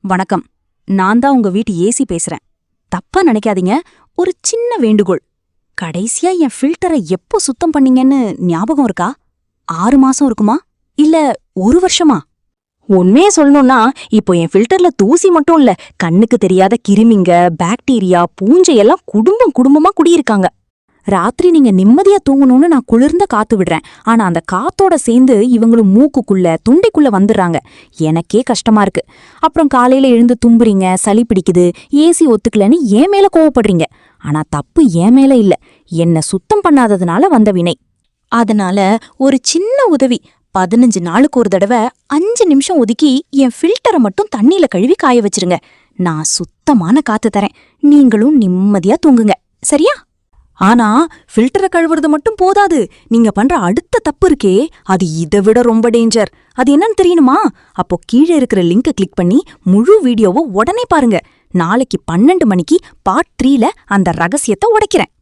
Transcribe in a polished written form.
வணக்கம். நான் தான் உங்க வீட்டு ஏசி பேசுறேன். தப்பா நினைக்காதீங்க. ஒரு சின்ன வேண்டுகோள். கடைசியா என் ஃபில்டரை எப்போ சுத்தம் பண்ணீங்கன்னு ஞாபகம் இருக்கா? 6 மாசம் இருக்குமா? இல்ல 1 வருஷமா? உண்மைய சொல்லணும்னா, இப்போ என் ஃபில்டர்ல தூசி மட்டும் இல்ல, கண்ணுக்கு தெரியாத கிருமிங்க, பாக்டீரியா, பூஞ்சையெல்லாம் குடும்பம் குடும்பமா குடியிருக்காங்க. ராத்திரி நீங்க நிம்மதியா தூங்கணும்னு நான் குளிர்ந்த காத்து விடுறேன். ஆனா அந்த காத்தோட சேர்ந்து இவங்களும் மூக்குக்குள்ள துண்டைக்குள்ள வந்துடுறாங்க. எனக்கே கஷ்டமா இருக்கு. அப்புறம் காலையில எழுந்து தும்புறீங்க, சளி பிடிக்குது, ஏசி ஒத்துக்கலன்னு என் மேல கோவப்படுறீங்க. ஆனா தப்பு என் மேல இல்ல, என்ன சுத்தம் பண்ணாததுனால வந்த வினை. அதனால ஒரு சின்ன உதவி. 15 நாளுக்கு ஒரு தடவை 5 நிமிஷம் ஒதுக்கி என் ஃபில்டரை மட்டும் தண்ணியில கழுவி காய வச்சிருங்க. நான் சுத்தமான காத்து தரேன். நீங்களும் நிம்மதியா தூங்குங்க. சரியா? ஆனா ஃபில்டரை கழுவுறது மட்டும் போதாது. நீங்க பண்ற அடுத்த தப்பு இருக்கே, அது இதை விட ரொம்ப டேஞ்சர். அது என்னன்னு தெரியுமா? அப்போ கீழே இருக்கிற லிங்கை கிளிக் பண்ணி முழு வீடியோவை உடனே பாருங்க. நாளைக்கு 12 மணிக்கு பார்ட் 3ல அந்த ரகசியத்தை உடைக்கிறேன்.